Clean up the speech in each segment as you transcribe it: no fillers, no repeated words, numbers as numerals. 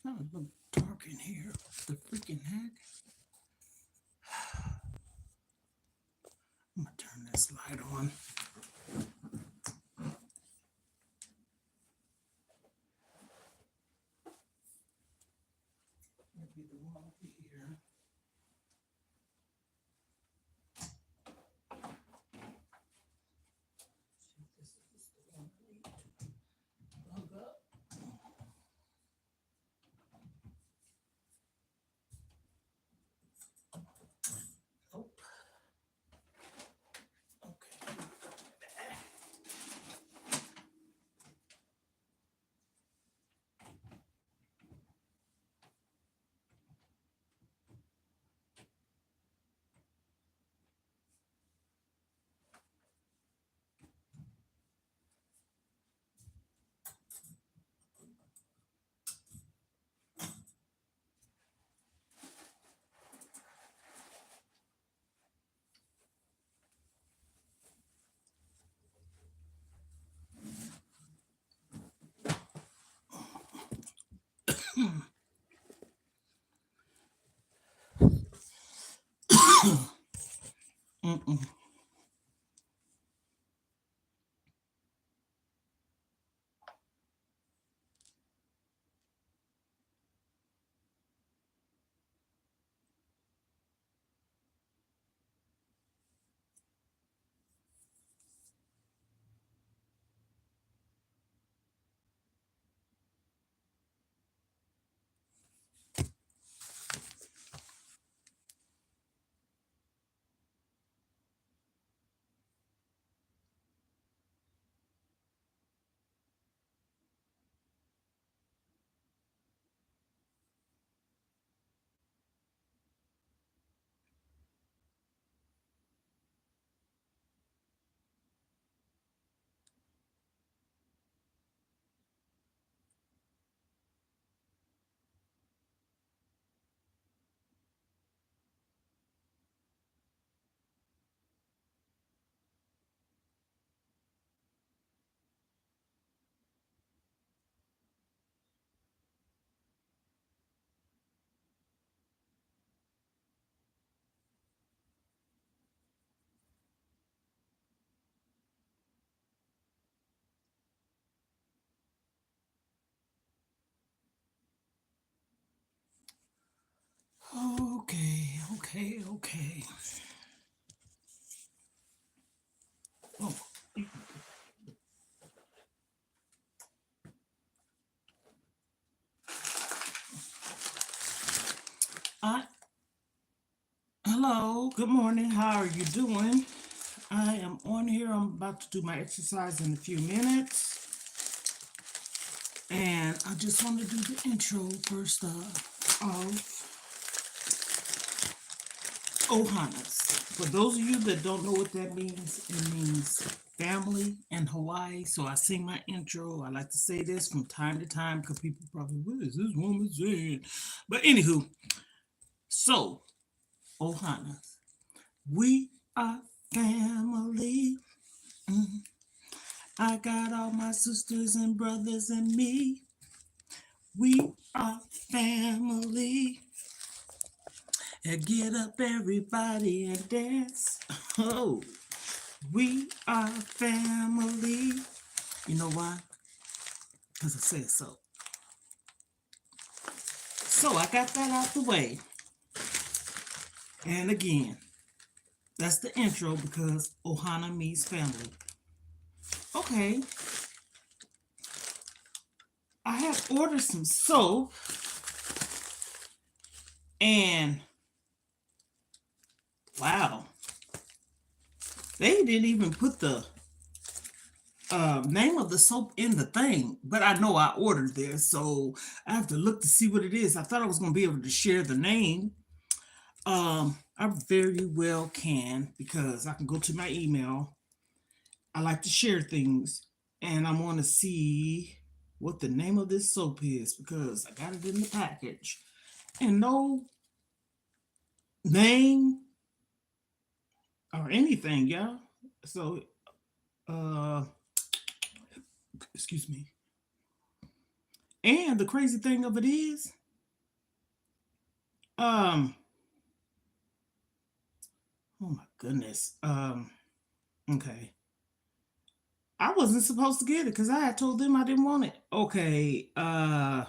kind of look dark in here. The freaking heck. I'm gonna turn this light on. Maybe the one over here. See if this is the one I need to plug up. Nope. Okay. Mm-mm. Okay, okay, okay. Oh, I, hello, good morning. How are you doing? I am on here. I'm about to do my exercise in a few minutes. And I just want to do the intro first of Ohana's. For those of you that don't know what that means, it means family in Hawaii. So I sing my intro. I like to say this from time to time because people probably, what is this woman saying? But anywho, so Ohana's. We are family. Mhm. I got all my sisters and brothers and me. We are family. And get up, everybody, and dance. Oh, we are family. You know why? Because I said so. So I got that out the way. And again, that's the intro because Ohana means family. Okay, I have ordered some soap and wow, they didn't even put the name of the soap in the thing, but I know I ordered this, so I have to look to see what it is. I thought I was going to be able to share the name. I very well can because I can go to my email. I like to share things, and I want to see what the name of this soap is because I got it in the package, and no name or anything, y'all. So, uh, excuse me. And the crazy thing of it is, um, oh my goodness. Okay. I wasn't supposed to get it because I had told them I didn't want it. Okay. The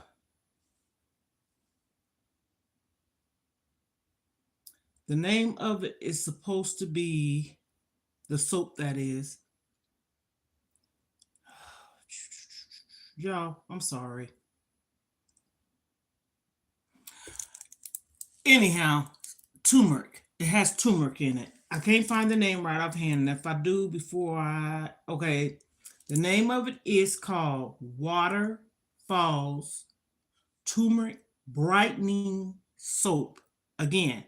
name of it is supposed to be the soap that is. Y'all, I'm sorry. Anyhow, turmeric. It has turmeric in it. I can't find the name right offhand. And if I do before okay, the name of it is called Water Falls Turmeric Brightening Soap. Again,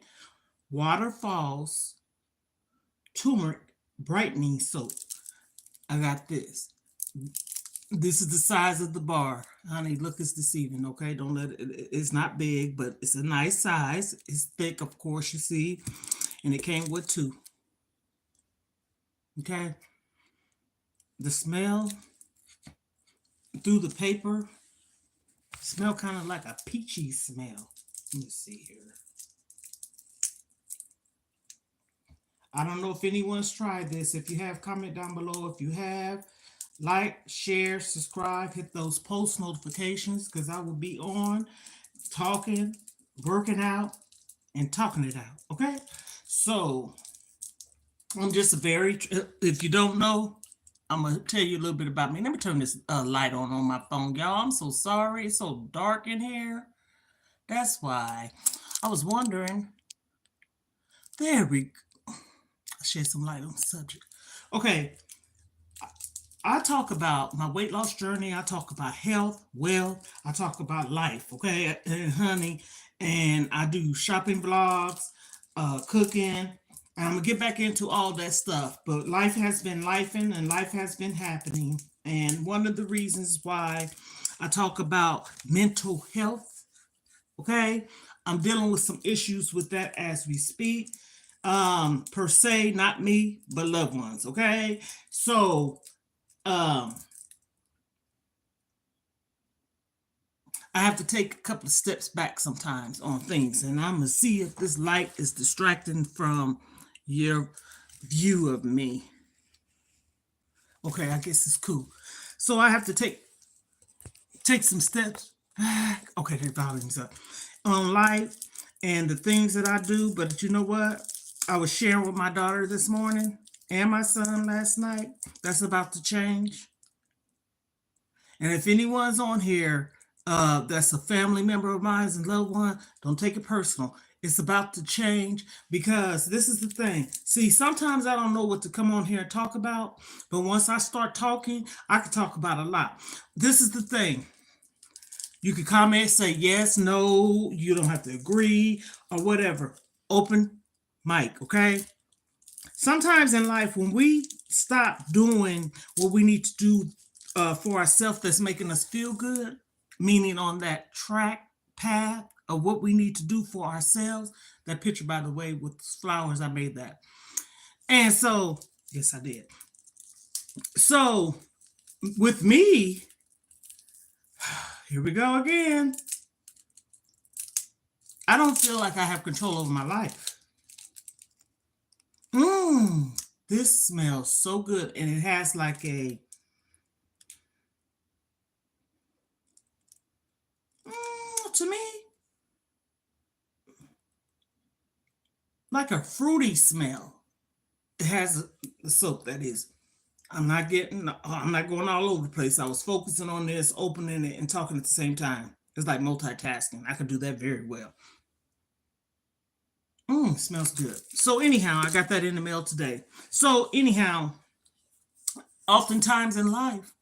Water Falls Turmeric Brightening Soap. I got this. This is the size of the bar. Honey, look, it's deceiving, okay? Don't let it's not big, but it's a nice size. It's thick, of course, you see. And it came with two. Okay? The smell through the paper smell kind of like a peachy smell. Let me see here. I don't know if anyone's tried this. If you have, comment down below. If you have, like, share, subscribe, hit those post notifications because I will be on talking, working out, and talking it out. Okay? So, I'm just if you don't know, I'm going to tell you a little bit about me. Let me turn this light on my phone, y'all. I'm so sorry. It's so dark in here. That's why. I was wondering. There we go. Shed some light on the subject. Okay. I talk about my weight loss journey. I talk about health, wealth. I talk about life, okay, and honey. And I do shopping vlogs, cooking. And I'm gonna get back into all that stuff. But life has been lifing and life has been happening. And one of the reasons why I talk about mental health, okay, I'm dealing with some issues with that as we speak. Per se, not me, but loved ones, okay? So um, I have to take a couple of steps back sometimes on things, and I'm gonna see if this light is distracting from your view of me. Okay, I guess it's cool. So I have to take some steps back. Okay, the volume's up on life and the things that I do. But you know what? I was sharing with my daughter this morning and my son last night. That's about to change. And if anyone's on here that's a family member of mine and loved one, don't take it personal. It's about to change because this is the thing. See, sometimes I don't know what to come on here and talk about, but once I start talking, I can talk about a lot. This is the thing. You can comment, say yes, no, you don't have to agree or whatever. Open mic, okay? Sometimes in life, when we stop doing what we need to do for ourselves that's making us feel good, meaning on that track path of what we need to do for ourselves. That picture, by the way, with flowers, I made that. And so, yes, I did. So, with me, here we go again. I don't feel like I have control over my life. This smells so good, and it has like a to me like a fruity smell. It has the soap, that is. I'm not going all over the place. I was focusing on this, opening it, and talking at the same time. It's like multitasking. I could do that very well. Smells good. So anyhow, I got that in the mail today. So anyhow, oftentimes in life,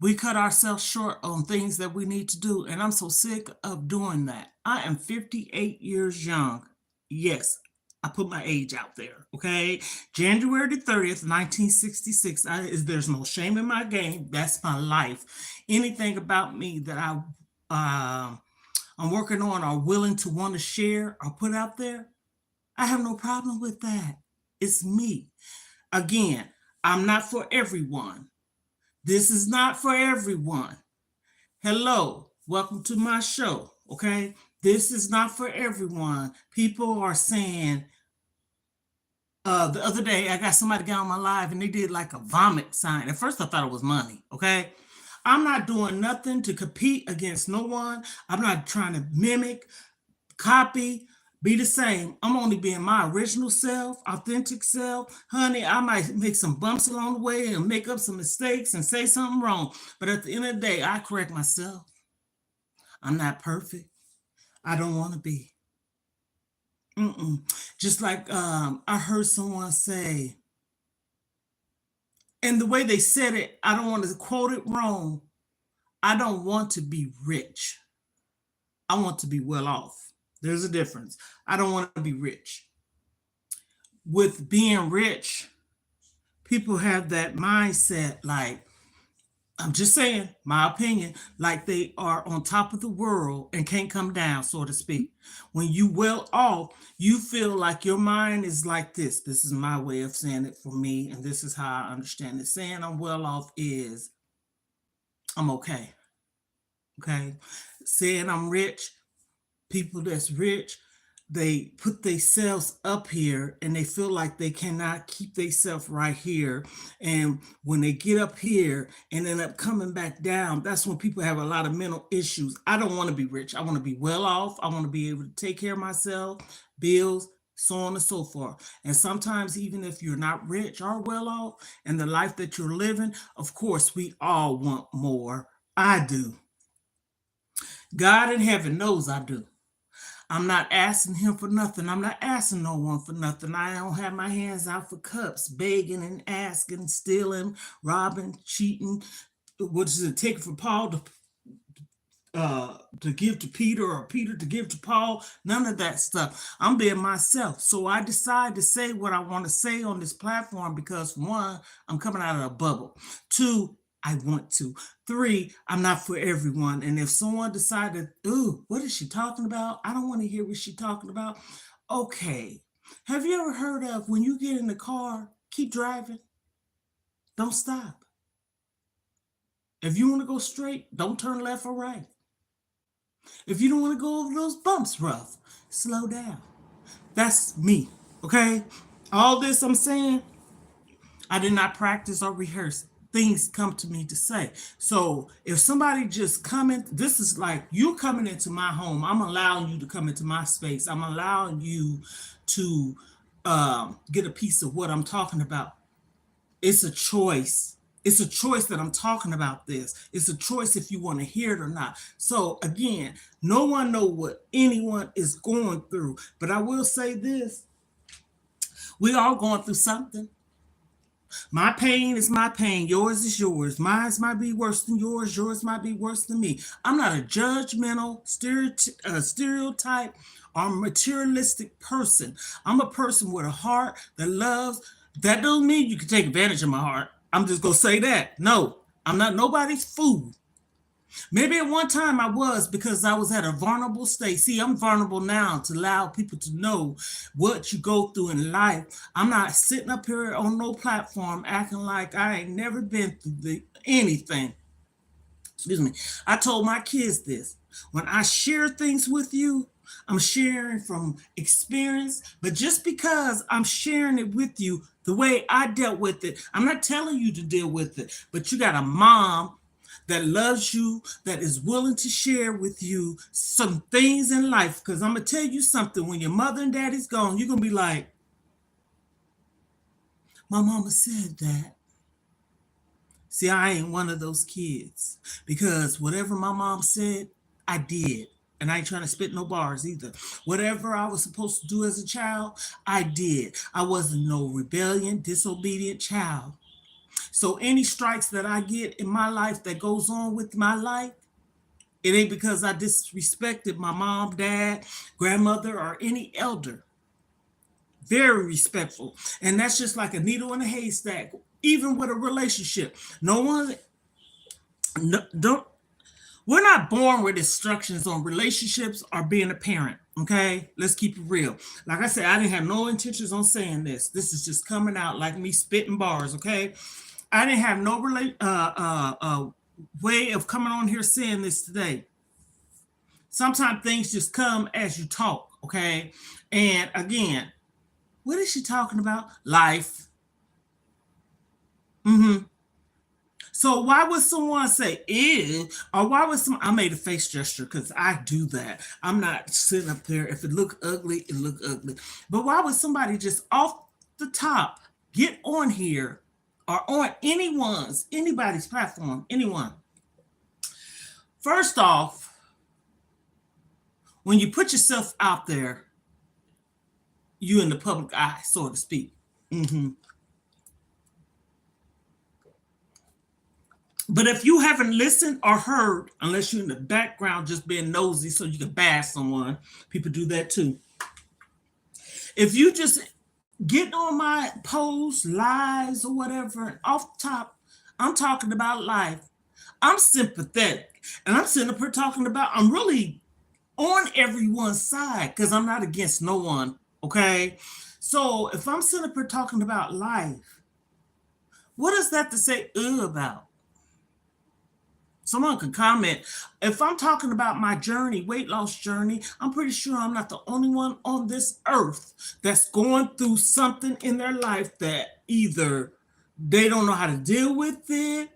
we cut ourselves short on things that we need to do. And I'm so sick of doing that. I am 58 years young. Yes, I put my age out there. Okay. January the 30th, 1966. There's no shame in my game. That's my life. Anything about me that I'm working on or willing to want to share or put out there, I have no problem with that. It's me. Again, I'm not for everyone. This is not for everyone. Hello, Welcome to my show. Okay. This is not for everyone. People are saying, the other day I got somebody got on my live and they did like a vomit sign. At first I thought it was money. Okay. I'm not doing nothing to compete against no one. I'm not trying to mimic, copy, be the same. I'm only being my original self, authentic self. Honey, I might make some bumps along the way and make up some mistakes and say something wrong. But at the end of the day, I correct myself. I'm not perfect. I don't want to be. Mm-mm. Just like I heard someone say, and the way they said it, I don't want to quote it wrong. I don't want to be rich. I want to be well off. There's a difference. I don't want to be rich. With being rich, people have that mindset like, I'm just saying, my opinion, like they are on top of the world and can't come down, so to speak. When you well off, you feel like your mind is like this. This is my way of saying it for me, and this is how I understand it. Saying I'm well off is I'm okay. Okay. Saying I'm rich, people that's rich, they put themselves up here and they feel like they cannot keep themselves right here. And when they get up here and end up coming back down, that's when people have a lot of mental issues. I don't want to be rich. I want to be well off. I want to be able to take care of myself, bills, so on and so forth. And sometimes, even if you're not rich or well off, and the life that you're living, of course, we all want more. I do. God in heaven knows I do. I'm not asking him for nothing. I'm not asking no one for nothing. I don't have my hands out for cups, begging and asking, stealing, robbing, cheating. What is it? Taking from Paul to give to Peter or Peter to give to Paul. None of that stuff. I'm being myself. So I decide to say what I want to say on this platform because one, I'm coming out of a bubble. Two, I want to. Three, I'm not for everyone. And if someone decided, ooh, what is she talking about? I don't want to hear what she's talking about. Okay. Have you ever heard of when you get in the car, keep driving? Don't stop. If you want to go straight, don't turn left or right. If you don't want to go over those bumps rough, slow down. That's me. Okay? All this I'm saying, I did not practice or rehearse. Things come to me to say. So if somebody just coming, this is like you coming into my home. I'm allowing you to come into my space. I'm allowing you to get a piece of what I'm talking about. It's a choice. It's a choice that I'm talking about this. It's a choice if you want to hear it or not. So again, no one know what anyone is going through. But I will say this. We all going through something. My pain is my pain. Yours is yours. Mine might be worse than yours. Yours might be worse than me. I'm not a judgmental, stereotype, or materialistic person. I'm a person with a heart that loves. That doesn't mean you can take advantage of my heart. I'm just going to say that. No, I'm not nobody's fool. Maybe at one time I was because I was at a vulnerable state. See, I'm vulnerable now to allow people to know what you go through in life. I'm not sitting up here on no platform acting like I ain't never been through anything. Excuse me. I told my kids this. When I share things with you, I'm sharing from experience, but just because I'm sharing it with you the way I dealt with it, I'm not telling you to deal with it, but you got a mom that loves you, that is willing to share with you some things in life. Because I'm going to tell you something when your mother and daddy's gone, you're going to be like, my mama said that. See, I ain't one of those kids because whatever my mom said, I did. And I ain't trying to spit no bars either. Whatever I was supposed to do as a child, I did. I wasn't no rebellion, disobedient child. So any strikes that I get in my life that goes on with my life, it ain't because I disrespected my mom, dad, grandmother, or any elder. Very respectful. And that's just like a needle in a haystack, even with a relationship. No one, no, don't, we're not born with instructions on relationships or being a parent. Okay, let's keep it real. Like I said, I didn't have no intentions on saying this. This is just coming out like me spitting bars. Okay, I didn't have no way of coming on here saying this today. Sometimes things just come as you talk, okay? And again, what is she talking about? Life. Hmm. So why would someone say ew? Or why would some I made a face gesture because I do that. I'm not sitting up there. If it look ugly, it look ugly. But why would somebody just off the top get on here or on anybody's platform, anyone? First off, when you put yourself out there, you in the public eye, so to speak. Hmm. But if you haven't listened or heard, unless you're in the background just being nosy so you can bash someone, people do that too. If you just get on my posts, lives, or whatever, and off the top, I'm talking about life. I'm sympathetic. And I'm sitting up here talking about, I'm really on everyone's side because I'm not against no one. Okay. So if I'm sitting up here talking about life, what is that to say about? Someone can comment. If I'm talking about my journey, weight loss journey, I'm pretty sure I'm not the only one on this earth that's going through something in their life that either they don't know how to deal with it,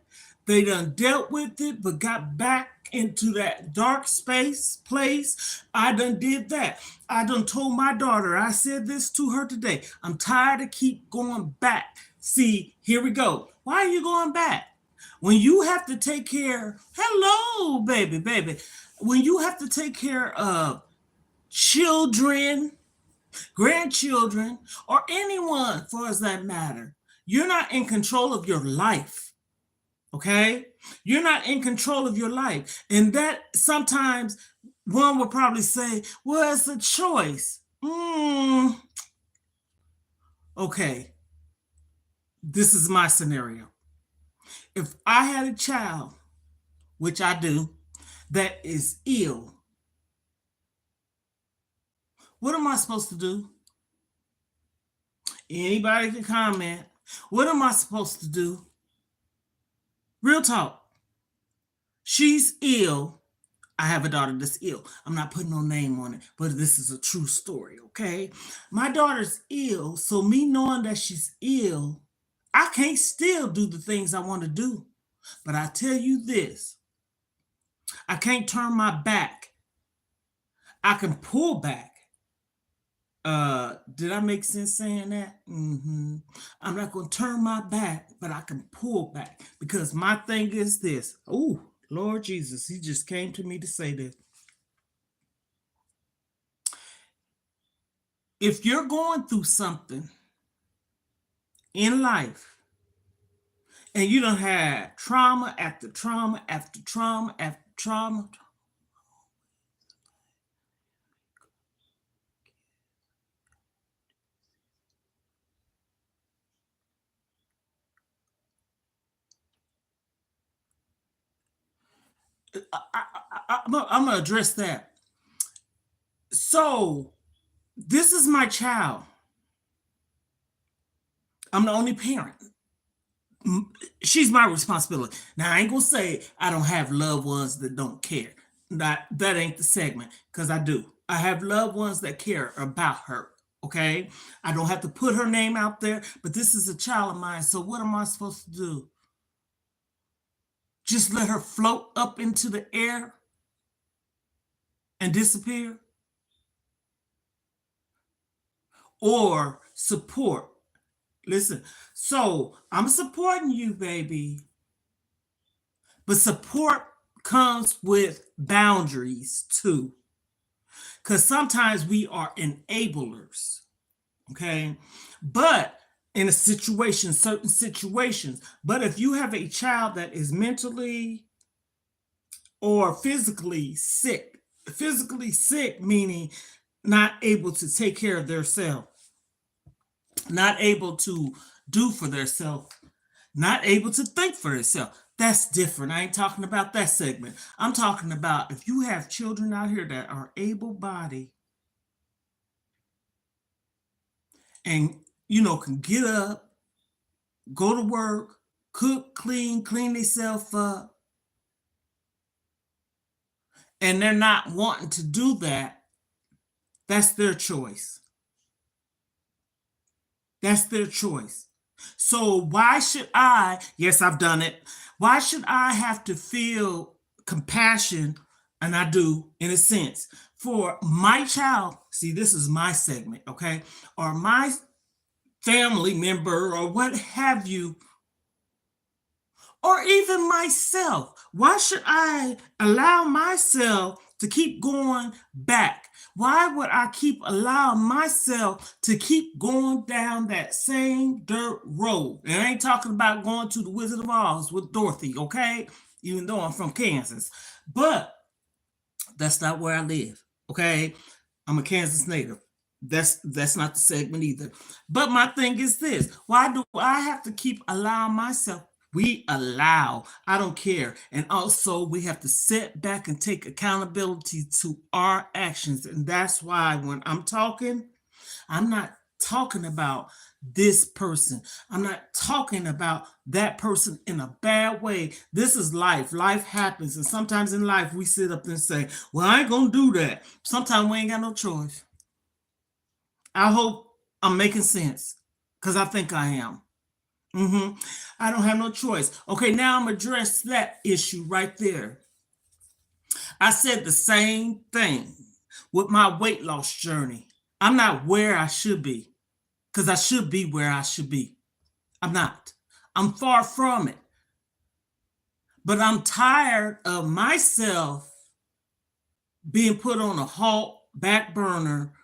they done dealt with it, but got back into that dark space place. I done did that. I done told my daughter, I said this to her today. I'm tired of keep going back. See, here we go. Why are you going back? When you have to take care, hello, baby, when you have to take care of children, grandchildren, or anyone for as that matter, you're not in control of your life. Okay? You're not in control of your life. And that sometimes one would probably say, well, it's a choice. Okay, this is my scenario. If I had a child, which I do, that is ill, what am I supposed to do? Anybody can comment. What am I supposed to do? Real talk. She's ill. I have a daughter that's ill. I'm not putting no name on it, but this is a true story, okay? My daughter's ill, so me knowing that she's ill, I can't still do the things I want to do. But I tell you this, I can't turn my back. I can pull back. Did I make sense saying that? I'm not going to turn my back, but I can pull back because my thing is this. Oh, Lord Jesus, he just came to me to say this. If you're going through something in life and you don't have trauma after trauma after trauma after trauma, I'm going to address that. So, this is my child. I'm the only parent. She's my responsibility. Now I ain't gonna say I don't have loved ones that don't care. That ain't the segment because I do. I have loved ones that care about her. Okay, I don't have to put her name out there, but this is a child of mine. So what am I supposed to do? Just let her float up into the air and disappear, or support? Listen, so I'm supporting you, baby. But support comes with boundaries too. Because sometimes we are enablers. Okay. But in a situation, certain situations, but if you have a child that is mentally or physically sick meaning not able to take care of themselves, not able to do for themselves, not able to think for themselves. That's different. I ain't talking about that segment. I'm talking about if you have children out here that are able bodied and can get up, go to work, cook, clean themselves up, and they're not wanting to do that, that's their choice. That's their choice. So why should I, yes, I've done it. Why should I have to feel compassion, and I do in a sense, for my child? See, this is my segment, okay? Or my family member or what have you, or even myself. Why should I allow myself to keep going back? Why would I keep allowing myself to keep going down that same dirt road? And I ain't talking about going to the Wizard of Oz with Dorothy, okay? Even though I'm from Kansas. But that's not where I live, okay? I'm a Kansas native. That's not the segment either. But my thing is this: why do I have to keep allowing myself? We allow, I don't care. And also, we have to sit back and take accountability to our actions. And that's why when I'm talking, I'm not talking about this person. I'm not talking about that person in a bad way. This is life. Life happens. And sometimes in life, we sit up and say, well, I ain't going to do that. Sometimes we ain't got no choice. I hope I'm making sense because I think I am. I don't have no choice. Okay, now I'm address that issue right there. I said the same thing with my weight loss journey. I'm not where I should be because I should be where I should be. I'm not. I'm far from it. But I'm tired of myself being put on a halt, back burner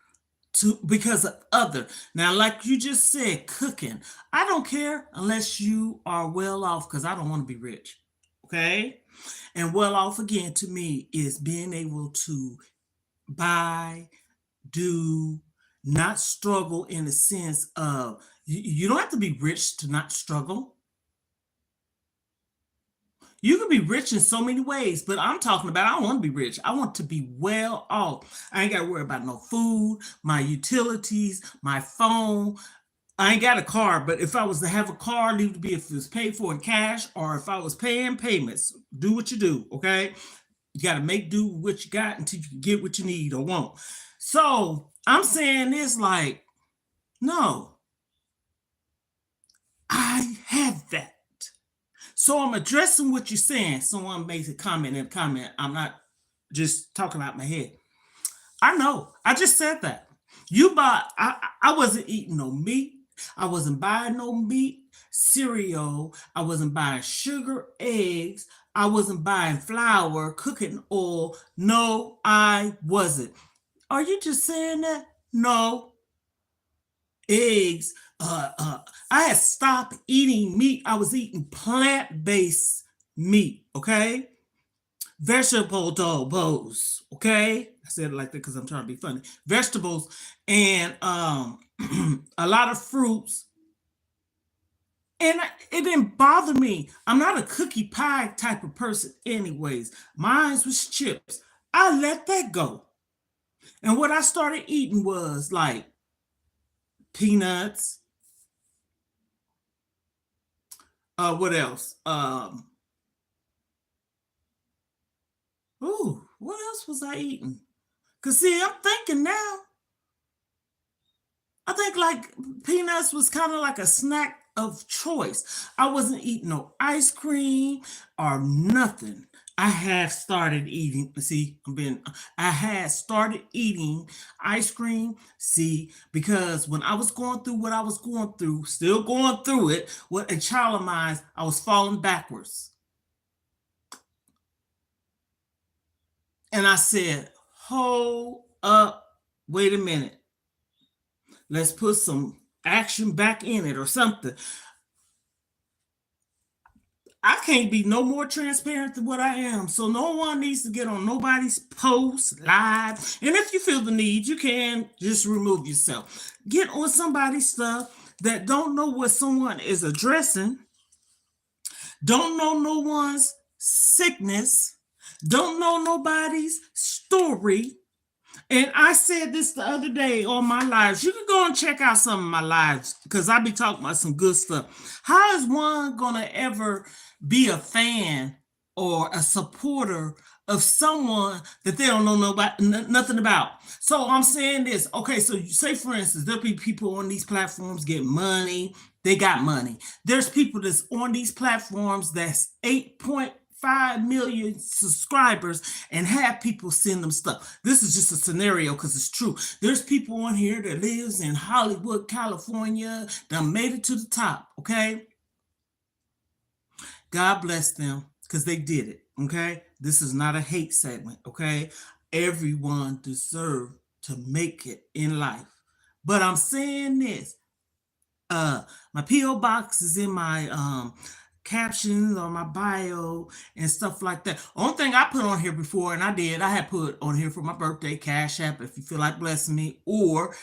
because of other. Now, like you just said, cooking. I don't care unless you are well off because I don't want to be rich. Okay? And well off again to me is being able to buy, do, not struggle in the sense of you don't have to be rich to not struggle. You can be rich in so many ways, but I'm talking about I don't want to be rich. I want to be well off. I ain't got to worry about no food, my utilities, my phone. I ain't got a car, but if I was to have a car, leave to be if it was paid for in cash or if I was paying payments. Do what you do, okay? You got to make do with what you got until you can get what you need or want. So I'm saying this like, no, I have that. So I'm addressing what you're saying. Someone makes a comment in a comment. I'm not just talking out my head. I know. I just said that. I wasn't eating no meat. I wasn't buying no meat, cereal. I wasn't buying sugar, eggs. I wasn't buying flour, cooking oil. No, I wasn't. Are you just saying that? No. Eggs. I had stopped eating meat. I was eating plant-based meat, okay? Vegetables, okay? I said it like that because I'm trying to be funny. Vegetables and a lot of fruits. And it didn't bother me. I'm not a cookie pie type of person, anyways. Mine was chips. I let that go. And what I started eating was like peanuts. What else? What else was I eating? Cause see, I'm thinking now. I think like peanuts was kind of like a snack of choice. I wasn't eating no ice cream or nothing. I have started eating. See, I had started eating ice cream. See, because when I was going through what I was going through, still going through it, with a child of mine, I was falling backwards. And I said, hold up, wait a minute. Let's put some action back in it or something. I can't be no more transparent than what I am. So no one needs to get on nobody's post, live. And if you feel the need, you can just remove yourself. Get on somebody's stuff that don't know what someone is addressing, don't know no one's sickness, don't know nobody's story. And I said this the other day on my lives. You can go and check out some of my lives because I be talking about some good stuff. How is one gonna ever be a fan or a supporter of someone that they don't know nothing about. So I'm saying this. Okay, so you say for instance, there'll be people on these platforms get money. They got money. There's people that's on these platforms that's 8.5 million subscribers and have people send them stuff. This is just a scenario because it's true. There's people on here that lives in Hollywood, California, that made it to the top. Okay, God bless them because they did it. Okay. This is not a hate segment. Okay. Everyone deserves to make it in life. But I'm saying this. My P.O. box is in my captions or my bio and stuff like that. Only thing I put on here before, and I had put on here for my birthday, Cash App, if you feel like blessing me, or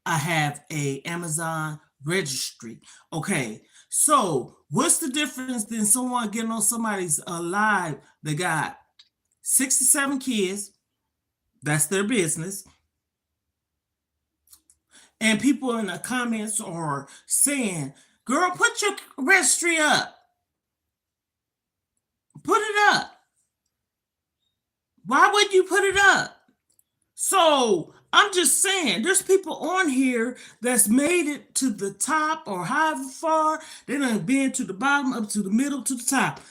I have a Amazon registry. Okay, so what's the difference than someone getting on somebody's live that got 67 kids? That's their business. And people in the comments are saying, girl, put your registry up. Put it up. Why would you put it up? So I'm just saying, there's people on here that's made it to the top or however far. They done been to the bottom, up to the middle, to the top.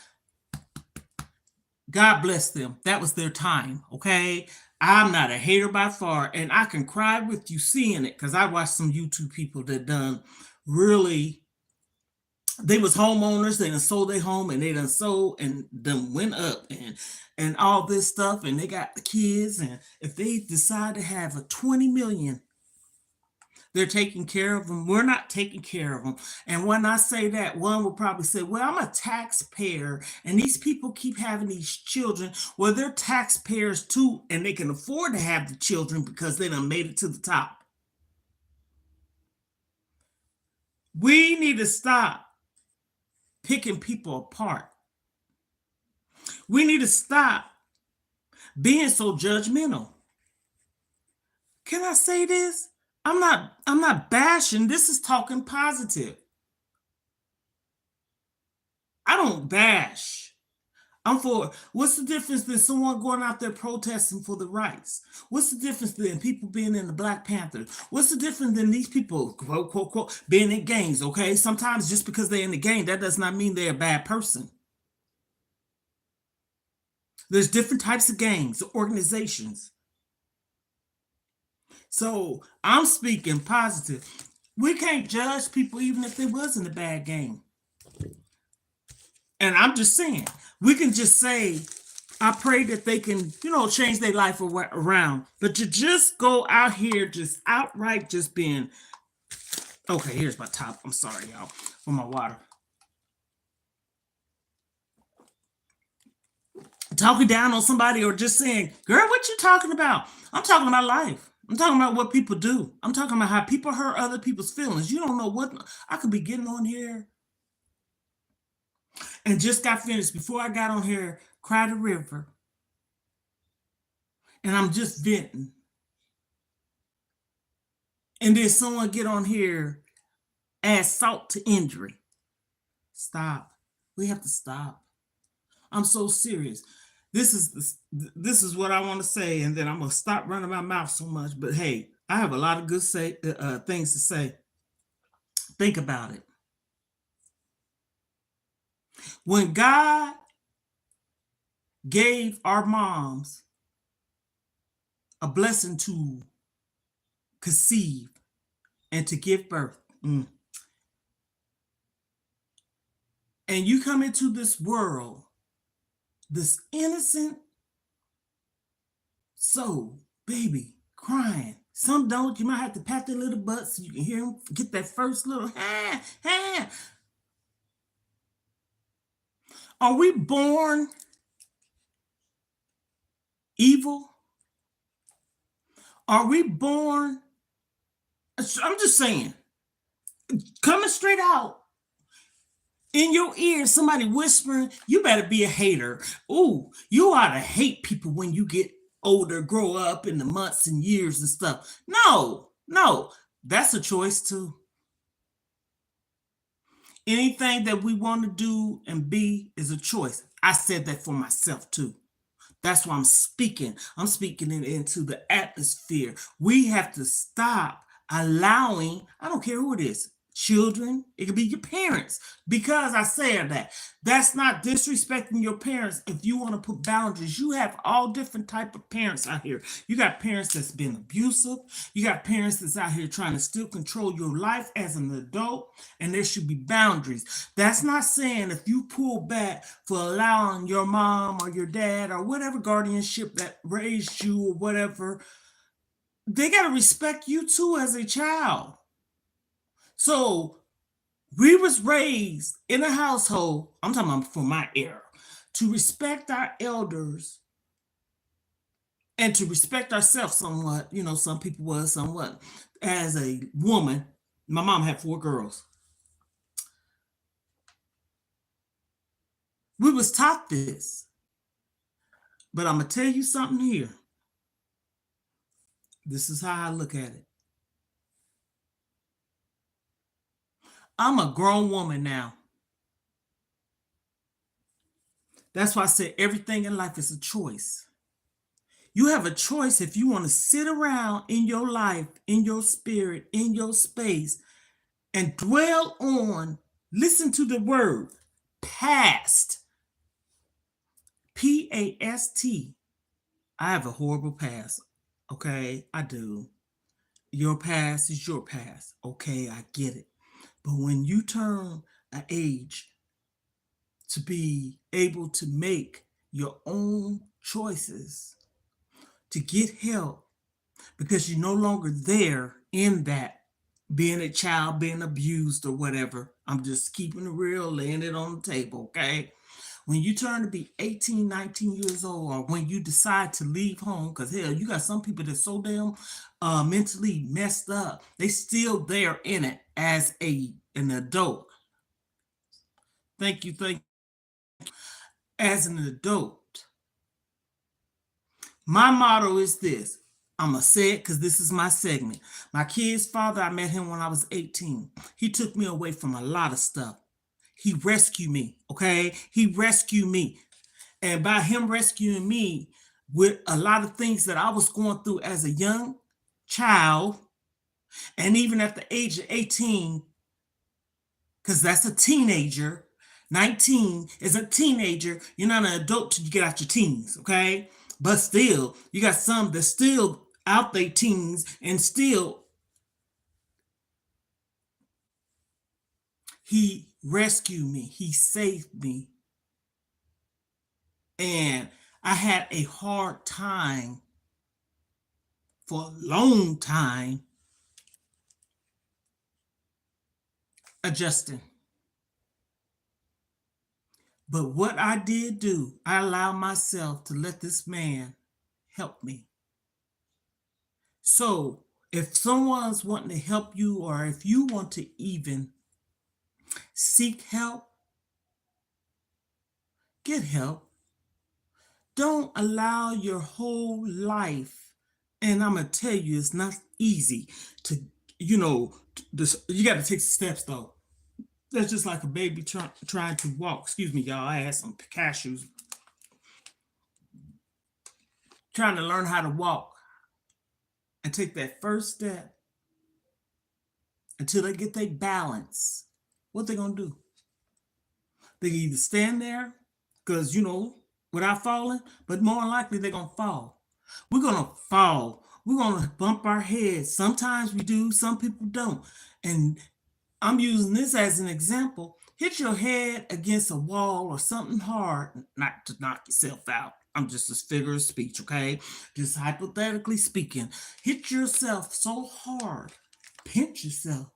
God bless them. That was their time, okay? I'm not a hater by far, and I can cry with you seeing it because I watched some YouTube people that done really. They was homeowners, they done sold their home and they done sold and done went up and all this stuff, and they got the kids, and if they decide to have a 20 million, they're taking care of them. We're not taking care of them. And when I say that, one will probably say, well, I'm a taxpayer, and these people keep having these children. Well, they're taxpayers too, and they can afford to have the children because they done made it to the top. We need to stop picking people apart. We need to stop being so judgmental. Can I say this? I'm not bashing. This is talking positive. I don't bash. I'm for what's the difference than someone going out there protesting for the rights? What's the difference than people being in the Black Panthers? What's the difference than these people, quote, quote, quote, being in gangs? Okay, sometimes just because they're in the gang, that does not mean they're a bad person. There's different types of gangs, organizations. So I'm speaking positive. We can't judge people even if they was in a bad gang. And I'm just saying, we can just say, I pray that they can, change their life around. But to just go out here, just outright just being, okay, here's my top. I'm sorry, y'all, for my water. Talking down on somebody or just saying, girl, what you talking about? I'm talking about life. I'm talking about what people do. I'm talking about how people hurt other people's feelings. You don't know what I could be getting on here and just got finished before I got on here, cried a river. And I'm just venting. And then someone get on here, add salt to injury. Stop. We have to stop. I'm so serious. This is what I want to say, and then I'm gonna stop running my mouth so much. But hey, I have a lot of good things to say. Think about it. When God gave our moms a blessing to conceive and to give birth, and you come into this world, this innocent soul, baby, crying. Some don't. You might have to pat their little butt so you can hear them get that first little ha. Are we born evil? Are we born? I'm just saying, coming straight out in your ear, somebody whispering, you better be a hater. Ooh, you ought to hate people when you get older, grow up in the months and years and stuff. No, that's a choice too. Anything that we want to do and be is a choice. I said that for myself too. That's why I'm speaking. I'm speaking into the atmosphere. We have to stop allowing, I don't care who it is, children, it could be your parents, because I said that. That's not disrespecting your parents. If you want to put boundaries, you have all different type of parents out here. You got parents that's been abusive. You got parents that's out here trying to still control your life as an adult, and there should be boundaries. That's not saying if you pull back for allowing your mom or your dad or whatever guardianship that raised you or whatever, they got to respect you too as a child. So we was raised in a household, I'm talking about for my era, to respect our elders and to respect ourselves somewhat. You know, some people was somewhat. As a woman, my mom had 4 girls. We was taught this. But I'm going to tell you something here. This is how I look at it. I'm a grown woman now. That's why I said everything in life is a choice. You have a choice if you want to sit around in your life, in your spirit, in your space, and dwell on, listen to the word, past. P-A-S-T. I have a horrible past. Okay, I do. Your past is your past. Okay, I get it. But when you turn an age to be able to make your own choices, to get help, because you're no longer there in that being a child, being abused or whatever. I'm just keeping it real, laying it on the table, okay? When you turn to be 18, 19 years old, or when you decide to leave home, because hell, you got some people that's so damn mentally messed up, they still there in it as an adult. Thank you. As an adult, my motto is this. I'm going to say it because this is my segment. My kid's father, I met him when I was 18. He took me away from a lot of stuff. He rescued me, okay? He rescued me. And by him rescuing me with a lot of things that I was going through as a young child, and even at the age of 18, because that's a teenager, 19 is a teenager. You're not an adult till you get out your teens, okay? But still, you got some that's still out their teens and still he rescued me. He saved me. And I had a hard time for a long time adjusting. But what I did do, I allowed myself to let this man help me. So if someone's wanting to help you, or if you want to even seek help, get help. Don't allow your whole life, and I'm going to tell you, it's not easy to, you got to take steps though. That's just like a baby trying to walk. Excuse me, y'all. I had some cashews. Trying to learn how to walk and take that first step until they get their balance. What they gonna do? They can either stand there, because without falling, but more than likely they're gonna fall. We're gonna fall. We're gonna bump our heads. Sometimes we do, some people don't. And I'm using this as an example. Hit your head against a wall or something hard, not to knock yourself out. I'm just a figure of speech, okay? Just hypothetically speaking. Hit yourself so hard, pinch yourself.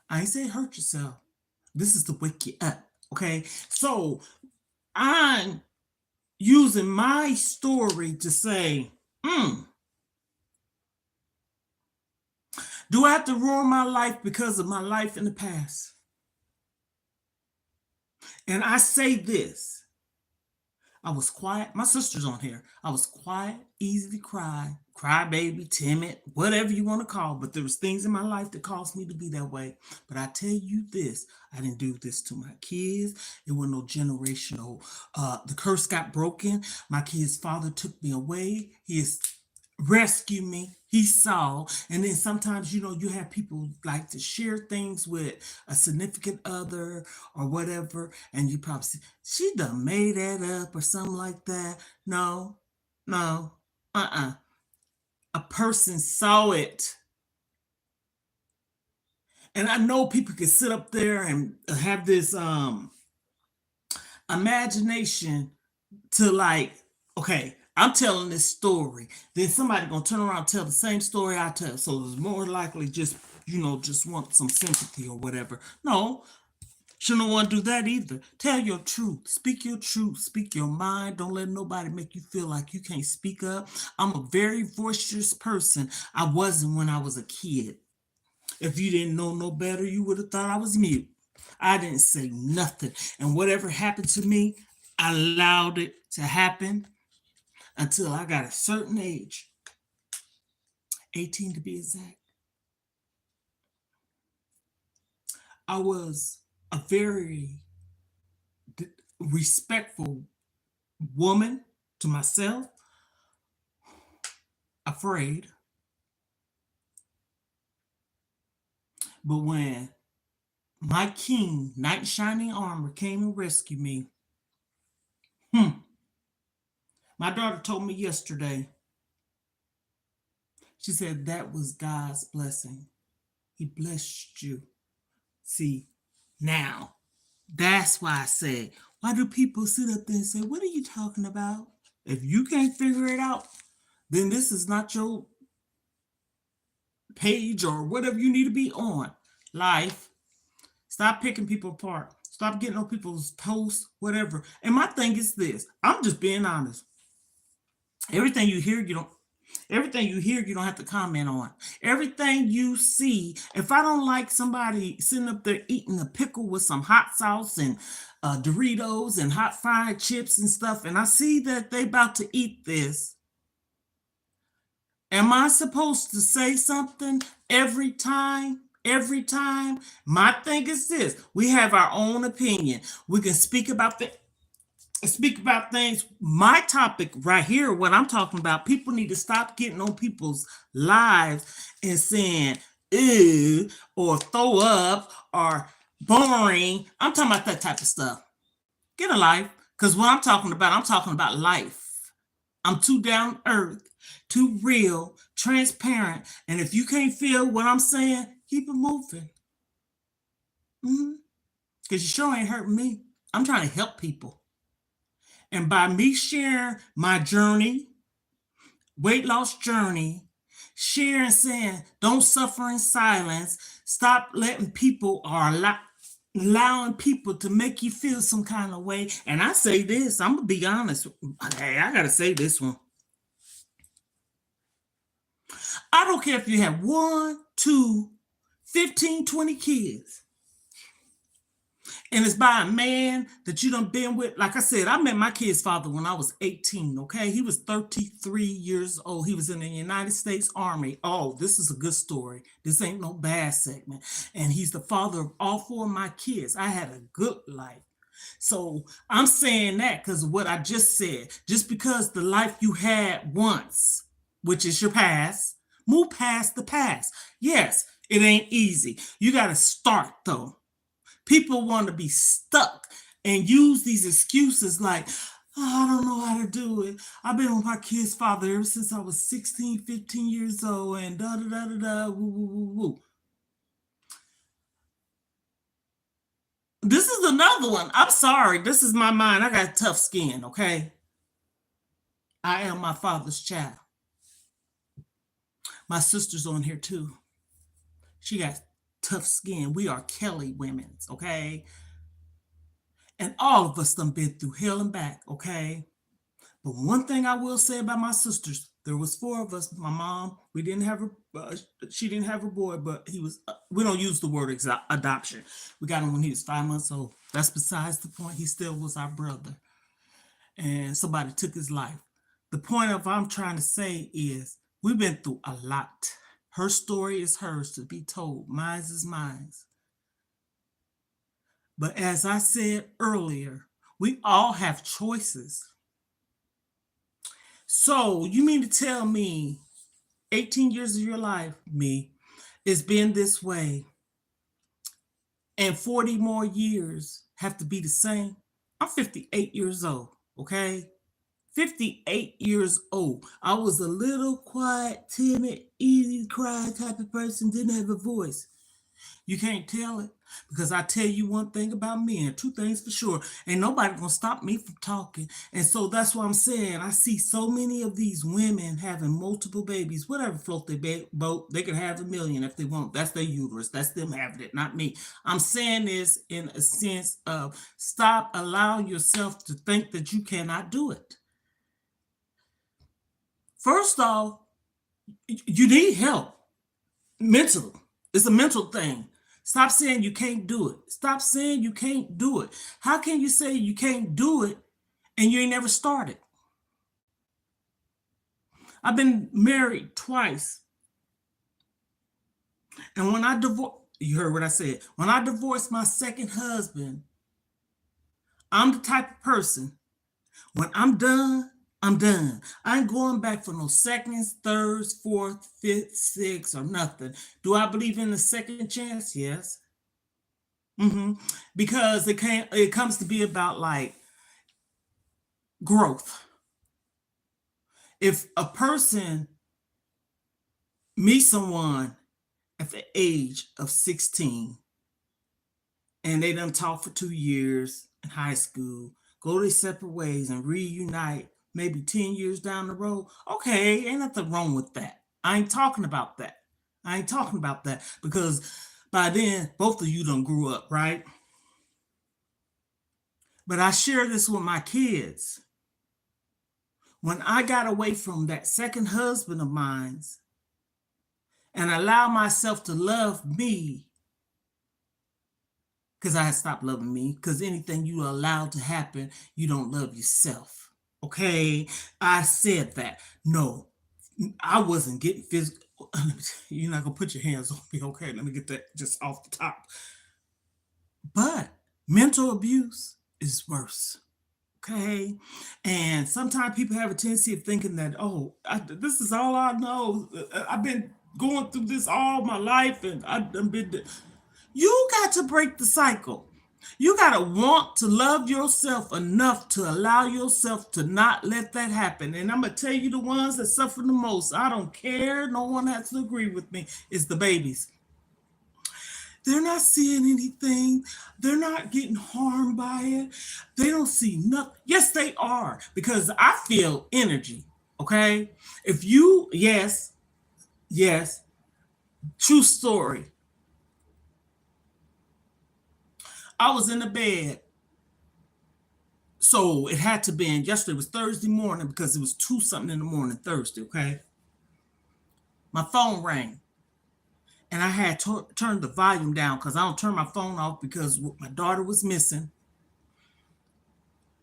I ain't say hurt yourself. This is to wake you up, okay? So I'm using my story to say, do I have to ruin my life because of my life in the past? And I say this, I was quiet. My sister's on here. I was quiet, easy to cry baby, timid, whatever you want to call. But there was things in my life that caused me to be that way. But I tell you this, I didn't do this to my kids. It was no generational. The curse got broken. My kid's father took me away. He is rescue me. He saw. And then sometimes, you have people like to share things with a significant other or whatever, and you probably say, she done made that up or something like that. No, no, a person saw it. And I know people can sit up there and have this imagination to like, okay, I'm telling this story, then somebody gonna turn around and tell the same story I tell. So it's more likely just want some sympathy or whatever. No, shouldn't want to do that either. Tell your truth, speak your mind. Don't let nobody make you feel like you can't speak up. I'm a very boisterous person. I wasn't when I was a kid. If you didn't know no better, you would have thought I was mute. I didn't say nothing. And whatever happened to me, I allowed it to happen until I got a certain age, 18 to be exact. I was a very respectful woman to myself, afraid. But when my king, knight in shining armor, came and rescued me, my daughter told me yesterday, she said that was God's blessing. He blessed you. See, now, that's why I said, why do people sit up there and say, what are you talking about? If you can't figure it out, then this is not your page or whatever you need to be on. Life. Stop picking people apart. Stop getting on people's posts, whatever. And my thing is this. I'm just being honest. Everything you hear, you don't have to comment on. Everything you see, if I don't like somebody sitting up there eating a pickle with some hot sauce and Doritos and hot fried chips and stuff, and I see that they about to eat this, am I supposed to say something every time? Every time? My thing is this. We have our own opinion. We can speak about things. My topic right here, what I'm talking about, people need to stop getting on people's lives and saying, ew, or throw up, or boring. I'm talking about that type of stuff. Get a life. Because what I'm talking about life. I'm too down to earth, too real, transparent. And if you can't feel what I'm saying, keep it moving. Because you sure ain't hurting me. I'm trying to help people. And by me sharing my journey, weight loss journey, sharing, saying, don't suffer in silence, stop letting people or allowing people to make you feel some kind of way. And I say this, I'm going to be honest. Hey, I got to say this one. I don't care if you have 1, 2, 15, 20 kids. And it's by a man that you done been with. Like I said, I met my kid's father when I was 18, okay? He was 33 years old. He was in the United States Army. Oh, this is a good story. This ain't no bad segment. And he's the father of all 4 of my kids. I had a good life. So I'm saying that because of what I just said. Just because the life you had once, which is your past, move past the past. Yes, it ain't easy. You got to start, though. People want to be stuck and use these excuses like, oh, I don't know how to do it. I've been with my kid's father ever since I was 16, 15 years old, and da da da da da, woo, woo, woo, woo. This is another one. I'm sorry. This is my mind. I got tough skin, okay? I am my father's child. My sister's on here too. She got tough skin. We are Kelly women's, okay? And all of us done been through hell and back, okay? But one thing I will say about my sisters, there was 4 of us. My mom, we didn't have her, she didn't have her boy, but he was, we don't use the word adoption. We got him when he was 5 months old. That's besides the point. He still was our brother. and somebody took his life. The point of I'm trying to say is we've been through a lot. Her story is hers to be told. Mine is mine. But as I said earlier, we all have choices. So you mean to tell me 18 years of your life, me, it's been this way, and 40 more years have to be the same? I'm 58 years old, okay? 58 years old. I was a little quiet, timid, easy to cry type of person, didn't have a voice. You can't tell it because I tell you one thing about me and two things for sure. Ain't nobody gonna stop me from talking. And so that's what I'm saying. I see so many of these women having multiple babies, whatever float their boat. They can have a million if they want. That's their uterus. That's them having it, not me. I'm saying this in a sense of stop allowing yourself to think that you cannot do it. First off, you need help mentally. It's a mental thing. Stop saying you can't do it. Stop saying you can't do it. How can you say you can't do it and you ain't never started? I've been married twice. And when I divorced, you heard what I said. When I divorced my second husband, I'm the type of person, when I'm done, I'm done. I ain't going back for no seconds, thirds, fourth, fifth, sixth, or nothing. Do I believe in the second chance? Yes. Because it comes to be about like growth. If a person meets someone at the age of 16 and they done talk for 2 years in high school, go their separate ways and reunite maybe 10 years down the road, okay, ain't nothing wrong with that. I ain't talking about that. I ain't talking about that because by then both of you done grew up, right? But I share this with my kids. When I got away from that second husband of mine and allow myself to love me, because I had stopped loving me, because anything you allow to happen, you don't love yourself. Okay, I said that. No, I wasn't getting physical. You're not gonna put your hands on me, okay? Let me get that just off the top. But mental abuse is worse. Okay. And sometimes people have a tendency of thinking that, oh, this is all I know. I've been going through this all my life and I've been. You got to break the cycle. You got to want to love yourself enough to allow yourself to not let that happen. And I'm going to tell you the ones that suffer the most. I don't care. No one has to agree with me. It's the babies. They're not seeing anything. They're not getting harmed by it. They don't see nothing. Yes, they are, because I feel energy. Okay. If you, yes, yes, true story. I was in the bed. So it had to be in yesterday was Thursday morning because it was 2 something in the morning Thursday. Okay. My phone rang and I had turned the volume down because I don't turn my phone off because my daughter was missing.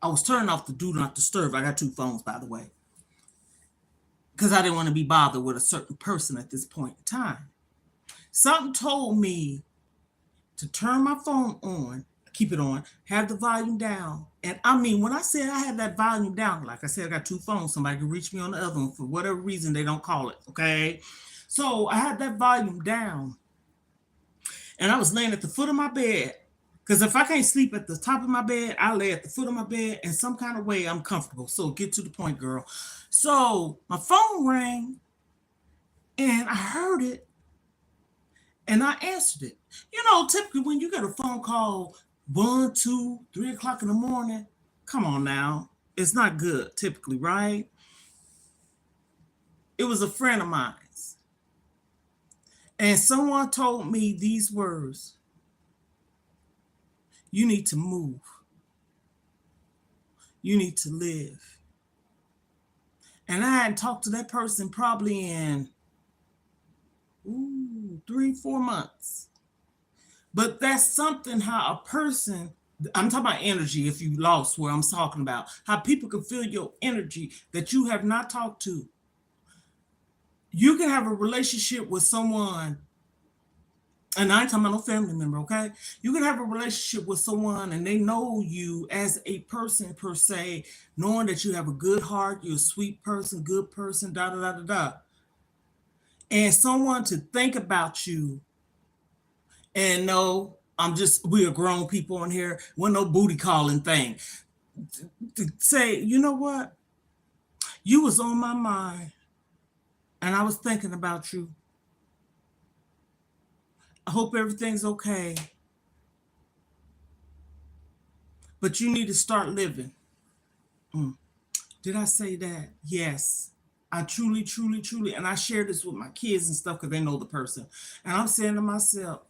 I was turning off the do not disturb. I got 2 phones, by the way, because I didn't want to be bothered with a certain person at this point in time. Something told me to turn my phone on, keep it on, have the volume down. And I mean, when I said I had that volume down, like I said, I got 2 phones. Somebody can reach me on the other one for whatever reason they don't call it. Okay. So I had that volume down and I was laying at the foot of my bed. Because if I can't sleep at the top of my bed, I lay at the foot of my bed in some kind of way I'm comfortable. So get to the point, girl. So my phone rang and I heard it and I answered it. You know, typically when you get a phone call 1, 2, 3 o'clock in the morning, come on now. It's not good, typically, right? It was a friend of mine. And someone told me these words: you need to move. You need to live. And I hadn't talked to that person probably in 3, 4 months. But that's something how a person I'm talking about energy. If you lost where I'm talking about, how people can feel your energy that you have not talked to. You can have a relationship with someone, and I ain't talking about no family member, okay? You can have a relationship with someone and they know you as a person per se, knowing that you have a good heart, you're a sweet person, good person, da da da da da. And someone to think about you and know we are grown people in here, we're no booty calling thing. To say, you know what? You was on my mind and I was thinking about you. I hope everything's okay, but you need to start living. Did I say that? Yes. I truly, truly, truly, and I share this with my kids and stuff because they know the person. And I'm saying to myself,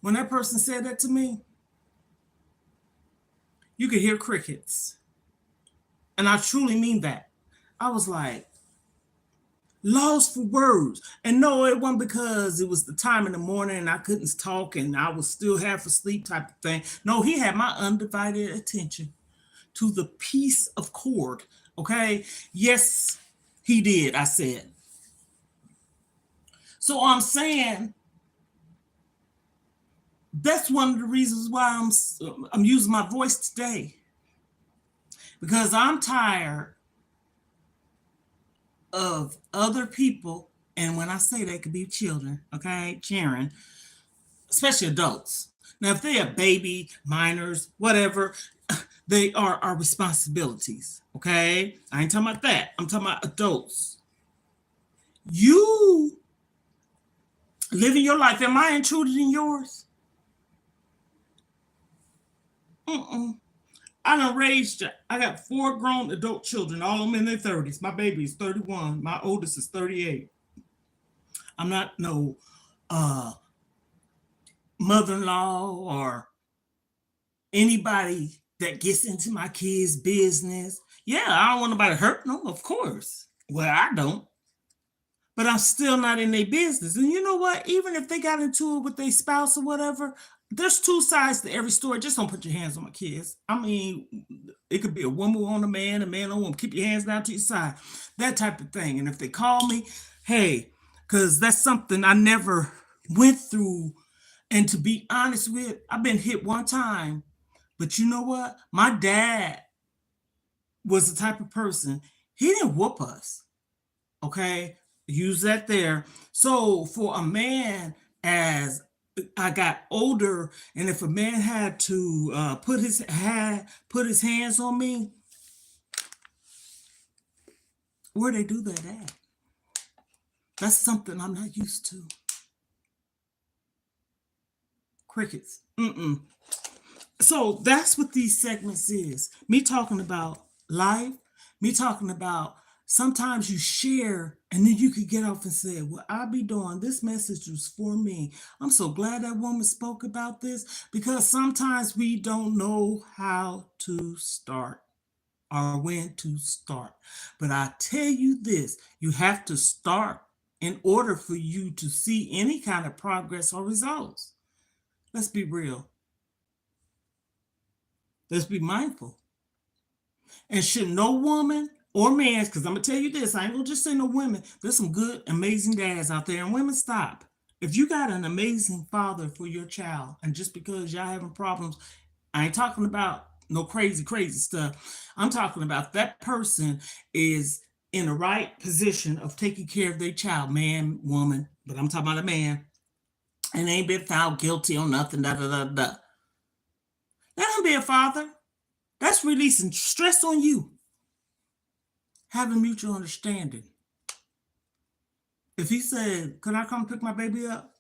when that person said that to me, you could hear crickets. And I truly mean that. I was like, lost for words. And no, it wasn't because it was the time in the morning and I couldn't talk and I was still half asleep type of thing. No, he had my undivided attention to the piece of cord. Okay. Yes, he did. I said. So I'm saying that's one of the reasons why I'm using my voice today because I'm tired of other people, and when I say they could be children, okay, Sharon, especially adults. Now, if they are baby, minors, whatever, they are our responsibilities. Okay, I ain't talking about that. I'm talking about adults. You living your life. Am I intruded in yours? Mm-mm. I done raised, I got 4 grown adult children, all of them in their 30s. My baby is 31. My oldest is 38. I'm not no uh, mother in law or anybody that gets into my kids' business. Yeah, I don't want nobody hurt them, of course. Well, I don't. But I'm still not in their business. And you know what? Even if they got into it with their spouse or whatever, there's 2 sides to every story. Just don't put your hands on my kids. I mean, it could be a woman on a man on a woman. Keep your hands down to your side. That type of thing. And if they call me, hey, because that's something I never went through. And to be honest with, I've been hit one time. But you know what? My dad was the type of person, he didn't whoop us. Okay, use that there. So for a man, as I got older, and if a man had to put his hands on me, where they do that at? That's something I'm not used to. Crickets. Mm-mm. So that's what these segments is. Me talking about life, me talking about sometimes you share and then you could get off and say, well, I'll be doing this message was for me. I'm so glad that woman spoke about this because sometimes we don't know how to start or when to start. But I tell you this, you have to start in order for you to see any kind of progress or results. Let's be real. Let's be mindful. And should no woman or man, because I'm gonna tell you this, I ain't gonna just say no women. There's some good, amazing dads out there, and women stop. If you got an amazing father for your child, and just because y'all having problems, I ain't talking about no crazy, crazy stuff. I'm talking about that person is in the right position of taking care of their child, man, woman, but I'm talking about a man, and they ain't been found guilty on nothing, da da da da. Let him be a father. That's releasing stress on you. Having mutual understanding. If he said, "Can I come pick my baby up?"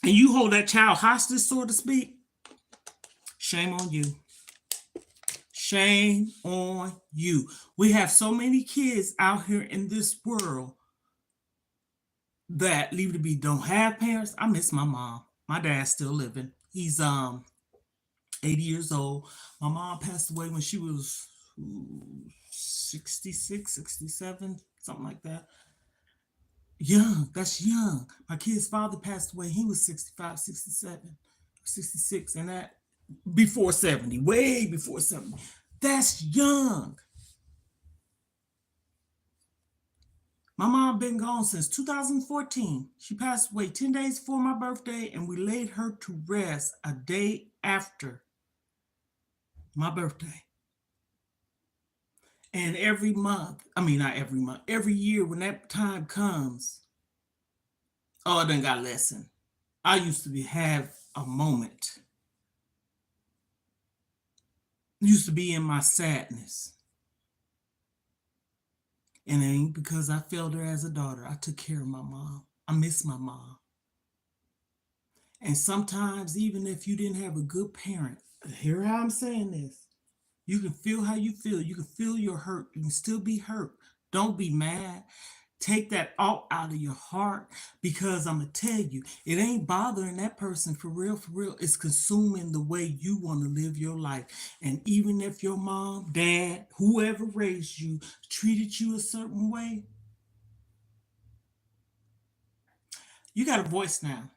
and you hold that child hostage, so to speak, shame on you. Shame on you. We have so many kids out here in this world that leave to be don't have parents. I miss my mom. My dad's still living. He's 80 years old. My mom passed away when she was 66, 67, something like that. Young, that's young. My kid's father passed away. He was 65, 67, 66, and that before 70, way before 70. That's young. My mom been gone since 2014. She passed away 10 days before my birthday, and we laid her to rest a day after my birthday. And every month, I mean, not every month, every year when that time comes, oh, it done got lessened. I used to have a moment. Used to be in my sadness. And it ain't because I failed her as a daughter. I took care of my mom. I miss my mom. And sometimes, even if you didn't have a good parent, hear how I'm saying this. You can feel how you feel. You can feel your hurt. You can still be hurt. Don't be mad. Take that out of your heart, because I'm going to tell you, it ain't bothering that person for real, for real. It's consuming the way you want to live your life. And even if your mom, dad, whoever raised you treated you a certain way, you got a voice now.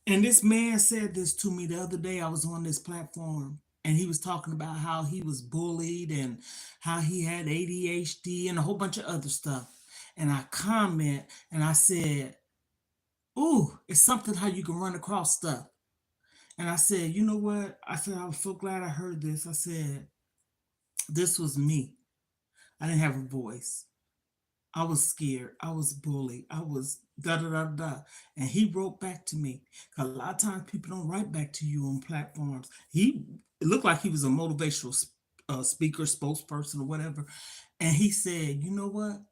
And this man said this to me the other day. I was on this platform and he was talking about how he was bullied and how he had ADHD and a whole bunch of other stuff. And I comment and I said, "Ooh, it's something how you can run across stuff." And I said, "You know what?" I said, "I was so glad I heard this." I said, "This was me. I didn't have a voice. I was scared. I was bullied. I was da da da da." And he wrote back to me. 'Cause a lot of times people don't write back to you on platforms. It looked like he was a motivational speaker, spokesperson, or whatever. And he said, "You know what?"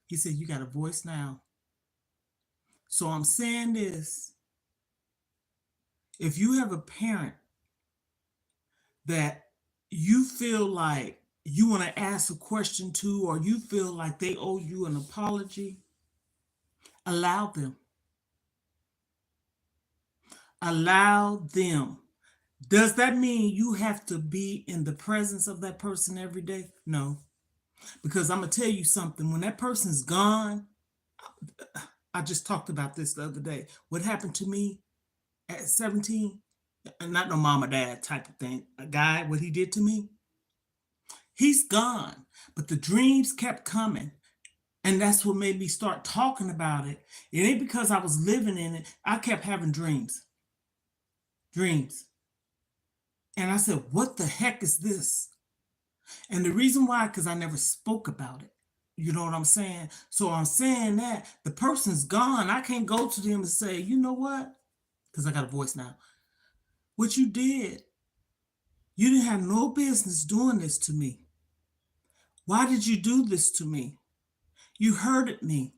He said, "You got a voice now." So I'm saying this: if you have a parent that you feel like you want to ask a question to, or you feel like they owe you an apology, allow them. Allow them. Does that mean you have to be in the presence of that person every day? No. Because I'm going to tell you something. When that person's gone, I just talked about this the other day. What happened to me at 17? Not no mom or dad type of thing. A guy, what he did to me, he's gone. But the dreams kept coming. And that's what made me start talking about it. It ain't because I was living in it. I kept having dreams. Dreams. And I said, what the heck is this? And the reason why, because I never spoke about it. You know what I'm saying? So I'm saying that the person's gone. I can't go to them and say, "You know what?" Because I got a voice now. "What you did, you didn't have no business doing this to me. Why did you do this to me? You hurted me."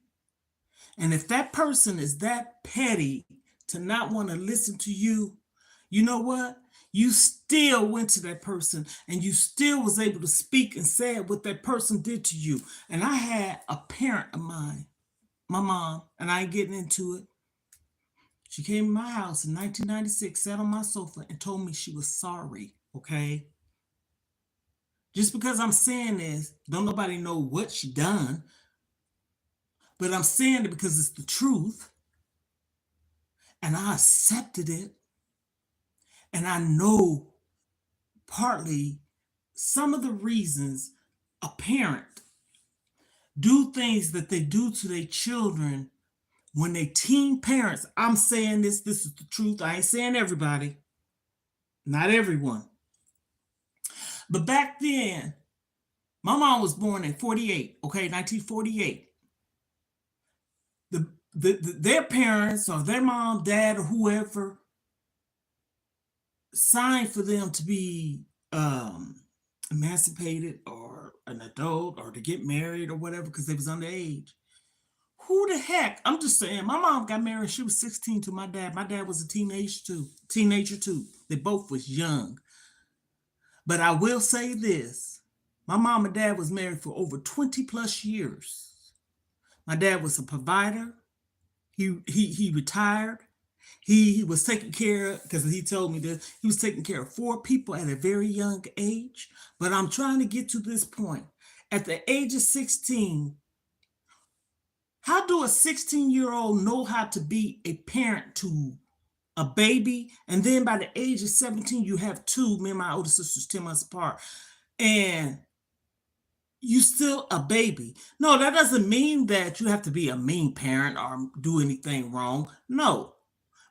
And if that person is that petty to not want to listen to you, you know what? You still went to that person and you still was able to speak and say what that person did to you. And I had a parent of mine, my mom, and I ain't getting into it. She came to my house in 1996, sat on my sofa, and told me she was sorry. Okay. Just because I'm saying this, don't nobody know what she done, but I'm saying it because it's the truth. And I accepted it. And I know partly some of the reasons a parent do things that they do to their children when they teen parents. I'm saying this is the truth. I ain't saying everybody, not everyone. But back then, my mom was born in 48, okay, 1948. Their parents or their mom, dad, or whoever signed for them to be emancipated or an adult or to get married or whatever because they was underage. Who the heck? I'm just saying, my mom got married. She was 16 to my dad. My dad was a teenager too. They both was young. But I will say this. My mom and dad was married for over 20 plus years. My dad was a provider. He retired. He was taking care, because he told me this, he was taking care of 4 people at a very young age. But I'm trying to get to this point. At the age of 16, How do a 16-year-old know how to be a parent to a baby? And then by the age of 17, you have two. Me and my older sister's 10 months apart. And you still a baby. No, that doesn't mean that you have to be a mean parent or do anything wrong. No,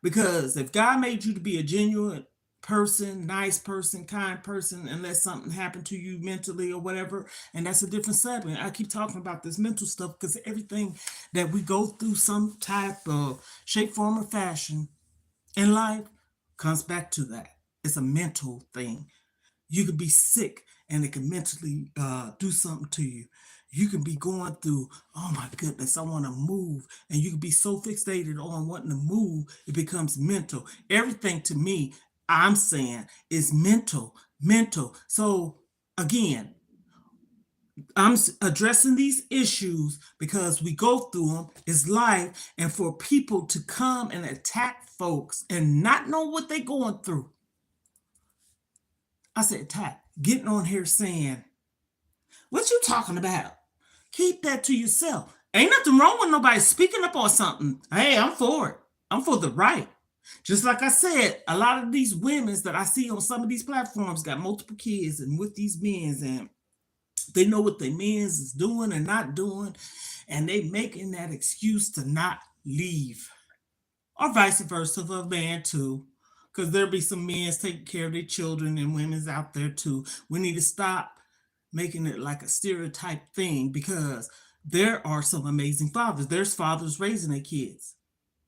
because if God made you to be a genuine person, nice person, kind person, unless something happened to you mentally or whatever, and that's a different subject. I keep talking about this mental stuff because everything that we go through, some type of shape, form, or fashion in life, comes back to that. It's a mental thing. You could be sick and it can mentally do something to you. You can be going through, oh my goodness, I want to move. And you can be so fixated on wanting to move, it becomes mental. Everything to me, I'm saying, is mental, mental. So again, addressing these issues because we go through them. It's life. And for people to come and attack folks and not know what they're going through, I said, attack, getting on here saying, what you talking about? Keep that to yourself. Ain't nothing wrong with nobody speaking up on something. Hey, I'm for it. I'm for the right. Just like I said, a lot of these women that I see on some of these platforms got multiple kids and with these men, and they know what their men's is doing and not doing, and they making that excuse to not leave. Or vice versa for a man too. Because there'll be some men taking care of their children and women's out there too. We need to stop making it like a stereotype thing because there are some amazing fathers. There's fathers raising their kids.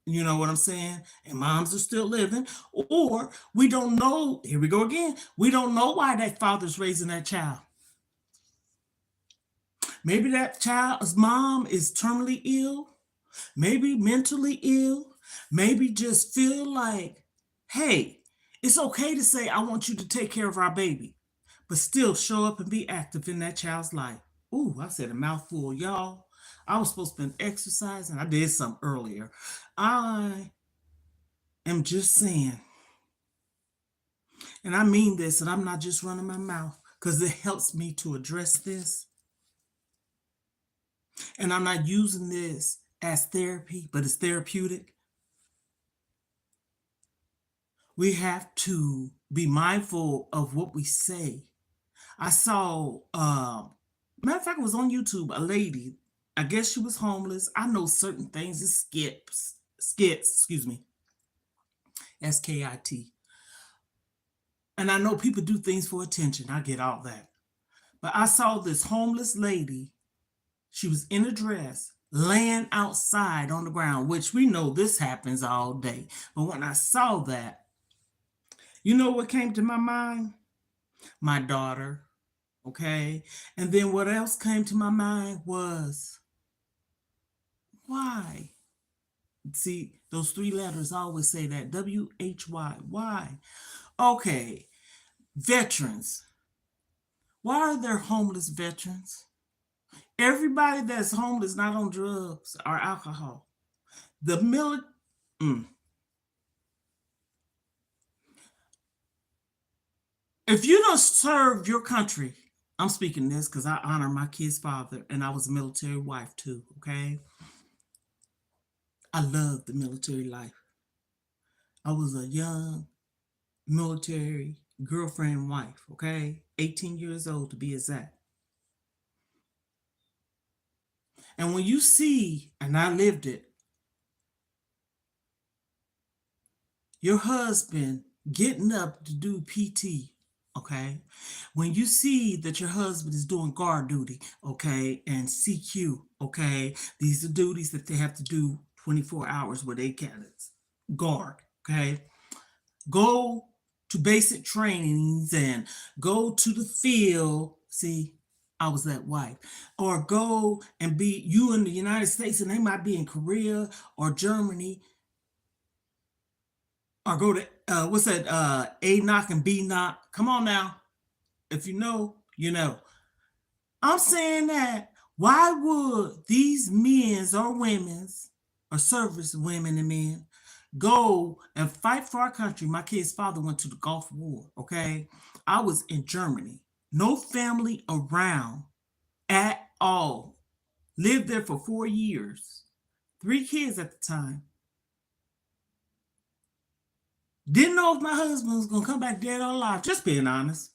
You know what I'm saying? And moms are still living. Or we don't know, here we go again, we don't know why that father's raising that child. Maybe that child's mom is terminally ill, maybe mentally ill, maybe just feel like, hey, it's okay to say, I want you to take care of our baby, but still show up and be active in that child's life. Ooh, I said a mouthful, y'all. I was supposed to be exercising. I did some earlier. I am just saying, and I mean this, and I'm not just running my mouth because it helps me to address this. And I'm not using this as therapy, but it's therapeutic. We have to be mindful of what we say. I saw, matter of fact, it was on YouTube, a lady, I guess she was homeless. I know certain things, it skits, excuse me, SKIT. And I know people do things for attention. I get all that. But I saw this homeless lady. She was in a dress, laying outside on the ground, which we know this happens all day. But when I saw that, you know what came to my mind? My daughter. Okay. And then what else came to my mind was, why? See, those three letters I always say that, WHY. Why? Okay. Veterans. Why are there homeless veterans? Everybody that's homeless, not on drugs or alcohol. The military. If you don't serve your country, I'm speaking this because I honor my kid's father and I was a military wife too, okay? I love the military life. I was a young military girlfriend wife, okay? 18 years old to be exact. And when you see, and I lived it, your husband getting up to do PT, okay? When you see that your husband is doing guard duty, okay, and CQ, okay, these are duties that they have to do 24 hours where they can guard, okay? Go to basic trainings and go to the field. See, I was that wife. Or go and be you in the United States and they might be in Korea or Germany, or go to what's that, A knock and B knock. Come on now. If you know, you know. I'm saying that why would these men's or women's or service women and men go and fight for our country? My kid's father went to the Gulf War, okay? I was in Germany. No family around at all. Lived there for 4 years. 3 kids at the time. Didn't know if my husband was gonna come back dead or alive. Just being honest.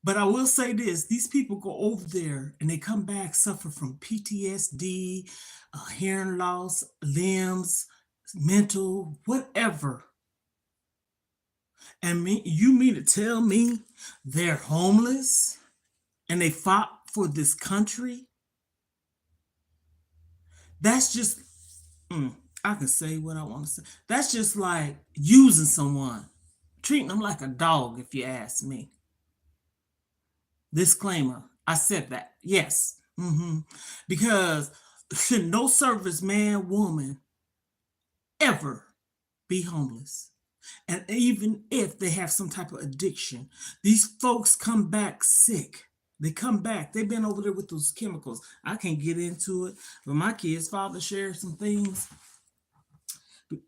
But I will say this: these people go over there and they come back suffer from PTSD, hearing loss, limbs, mental, whatever. And you mean to tell me they're homeless and they fought for this country? That's just, I can say what I want to say. That's just like using someone, treating them like a dog, if you ask me. Disclaimer, I said that. Yes. Because should no serviceman, woman ever be homeless. And even if they have some type of addiction, these folks come back sick. They come back. They've been over there with those chemicals. I can't get into it, but my kid's father shared some things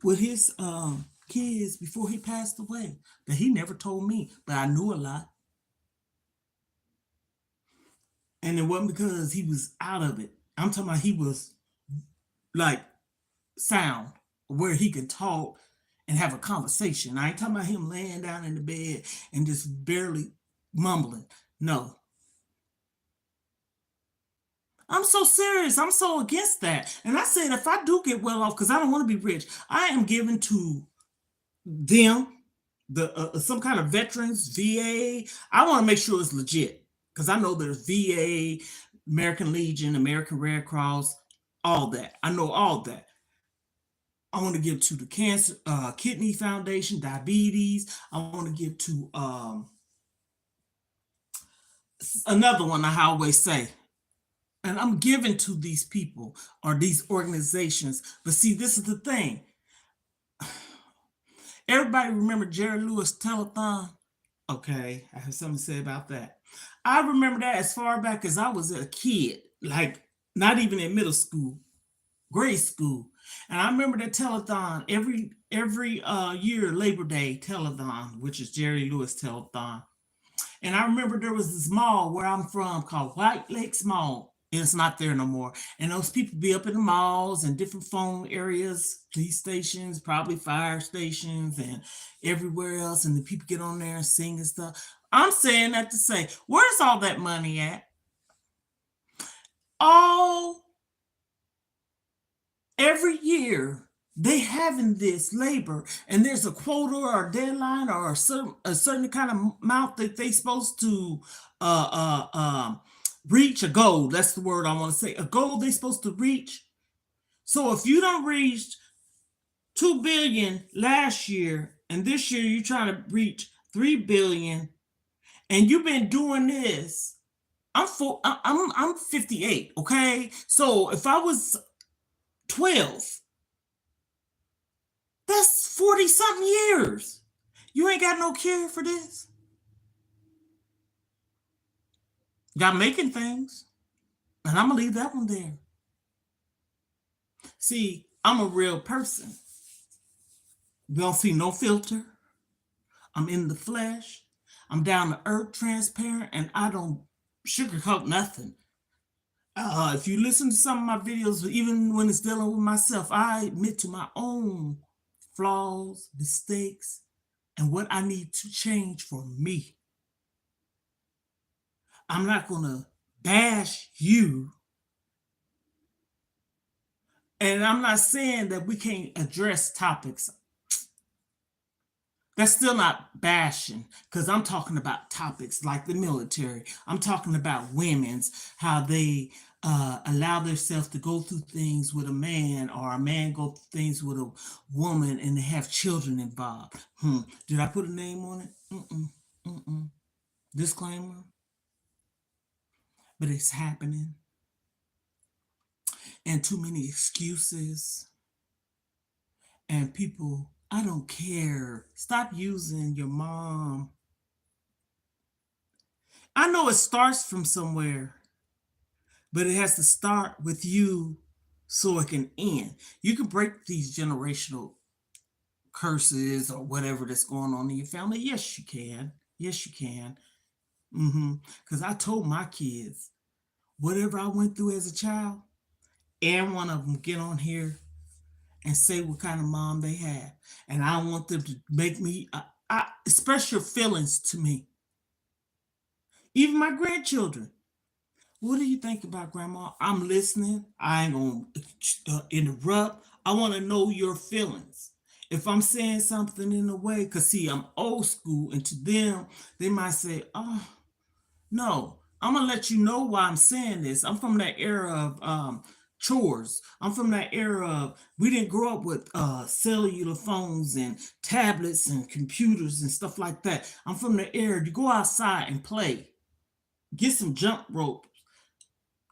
with his kids before he passed away that he never told me, but I knew a lot. And it wasn't because he was out of it. I'm talking about he was like sound where he could talk and have a conversation. I ain't talking about him laying down in the bed and just barely mumbling. No. I'm so serious. I'm so against that. And I said, if I do get well off, because I don't want to be rich, I am giving to them, the some kind of veterans, VA. I want to make sure it's legit because I know there's VA, American Legion, American Red Cross, all that. I know all that. I want to give to the Cancer Kidney Foundation, diabetes. I want to give to another one I always say. And I'm giving to these people or these organizations. But see, this is the thing. Everybody remember Jerry Lewis telethon? Okay, I have something to say about that. I remember that as far back as I was a kid, like not even in middle school, grade school. And I remember that telethon every year, Labor Day telethon, which is Jerry Lewis telethon. And I remember there was this mall where I'm from called White Lakes Mall. And it's not there no more. And those people be up in the malls and different phone areas, police stations, probably fire stations, and everywhere else. And the people get on there and sing and stuff. I'm saying that to say, where's all that money at? All every year they having this labor and there's a quota or a deadline or a certain kind of amount that they supposed to reach a goal. That's the word I want to say. A goal they supposed to reach. So if you don't reach 2 billion last year and this year you're trying to reach 3 billion and you've been doing this, I'm 58, okay? So if I was 12, that's 40 something years. You ain't got no cure for this. Got making things. And I'm gonna leave that one there. See, I'm a real person. You don't see no filter. I'm in the flesh. I'm down to earth, transparent, and I don't sugarcoat nothing. If you listen to some of my videos, even when it's dealing with myself, I admit to my own flaws, mistakes, and what I need to change for me. I'm not going to bash you. And I'm not saying that we can't address topics. That's still not bashing because I'm talking about topics like the military. I'm talking about women's, how they allow themselves to go through things with a man or a man go through things with a woman and they have children involved. Did I put a name on it? Disclaimer. But it's happening. And too many excuses. And people, I don't care. Stop using your mom. I know it starts from somewhere, but it has to start with you so it can end. You can break these generational curses or whatever that's going on in your family. Yes, you can. Yes, you can. Because I told my kids, whatever I went through as a child, and one of them get on here and say what kind of mom they have. And I want them to make me, express your feelings to me. Even my grandchildren. What do you think about grandma? I'm listening. I ain't going to interrupt. I want to know your feelings. If I'm saying something in a way, because see, I'm old school, and to them, they might say, oh, no, I'm gonna let you know why I'm saying this. I'm from that era of chores. I'm from that era of we didn't grow up with cellular phones and tablets and computers and stuff like that. I'm from the era you go outside and play, get some jump rope,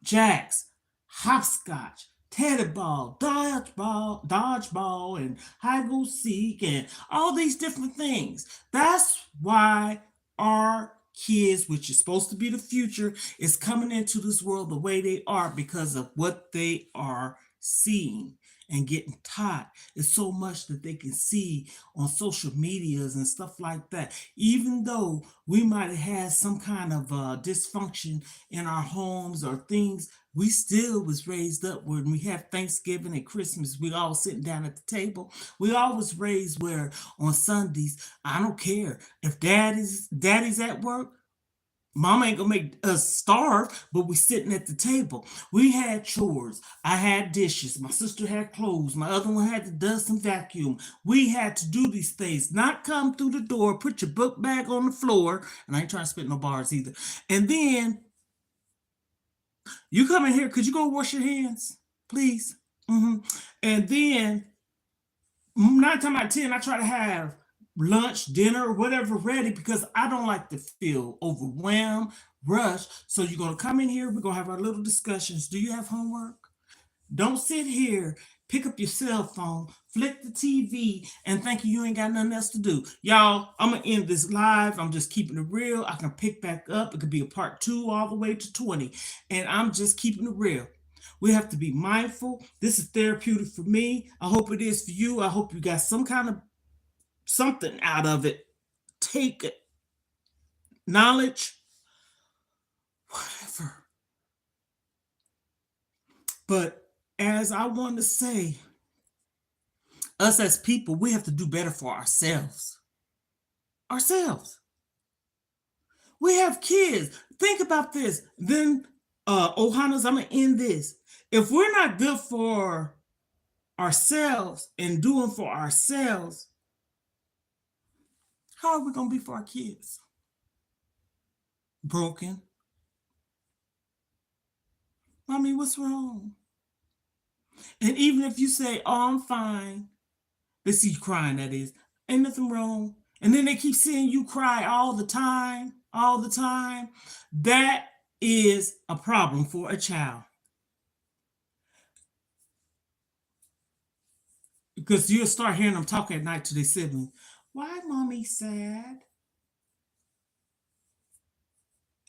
jacks, hopscotch, teddy ball, dodgeball, and hide go seek, and all these different things. That's why our kids, which is supposed to be the future, is coming into this world the way they are because of what they are seeing and getting taught. It's so much that they can see on social medias and stuff like that. Even though we might have had some kind of dysfunction in our homes or things, we still was raised up when we have Thanksgiving and Christmas, we all sitting down at the table. We always raised where on Sundays, I don't care if daddy's at work, mama ain't gonna make us starve, but we sitting at the table. We had chores. I had dishes. My sister had clothes. My other one had to dust and vacuum. We had to do these things, not come through the door, put your book bag on the floor, and I ain't trying to spit no bars either. And then you come in here, could you go wash your hands, please? And then 9 times out of 10, I try to have lunch, dinner, whatever ready because I don't like to feel overwhelmed, rushed. So you're gonna come in here, we're gonna have our little discussions. Do you have homework? Don't sit here, pick up your cell phone, flick the TV, and think you ain't got nothing else to do. Y'all, I'm gonna end this live. I'm just keeping it real. I can pick back up. It could be a part 2 all the way to 20. And I'm just keeping it real. We have to be mindful. This is therapeutic for me. I hope it is for you. I hope you got some kind of something out of it. Take it. Knowledge, whatever. But as I want to say, us as people, we have to do better for ourselves. Ourselves. We have kids. Think about this. Then, Ohanas, I'm gonna end this. If we're not good for ourselves and doing for ourselves, how are we gonna be for our kids? Broken. Mommy, what's wrong? And even if you say, "Oh, I'm fine," they see you crying. That is, ain't nothing wrong. And then they keep seeing you cry all the time, all the time. That is a problem for a child because you'll start hearing them talk at night to their siblings. Why, mommy sad?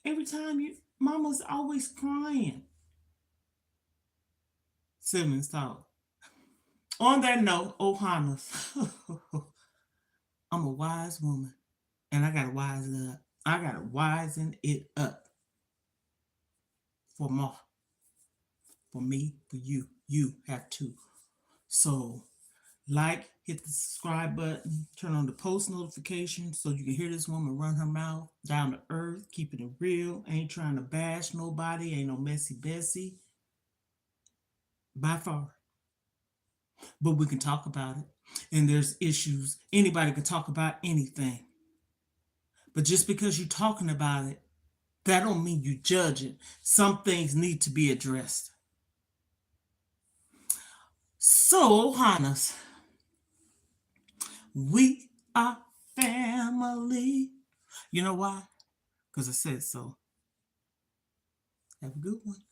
Every time mama's always crying. Siblings talk. On that note, Ohana, I'm a wise woman, and I gotta wisen up. I gotta wisen it up for more, for me, for you. You have to. So, like, hit the subscribe button, turn on the post notifications so you can hear this woman run her mouth down to earth, keeping it real. Ain't trying to bash nobody. Ain't no messy Bessie. By far. But we can talk about it. And there's issues. Anybody can talk about anything. But just because you're talking about it, that don't mean you judge it. Some things need to be addressed. So, Hannes, we are family. You know why? Because I said so. Have a good one.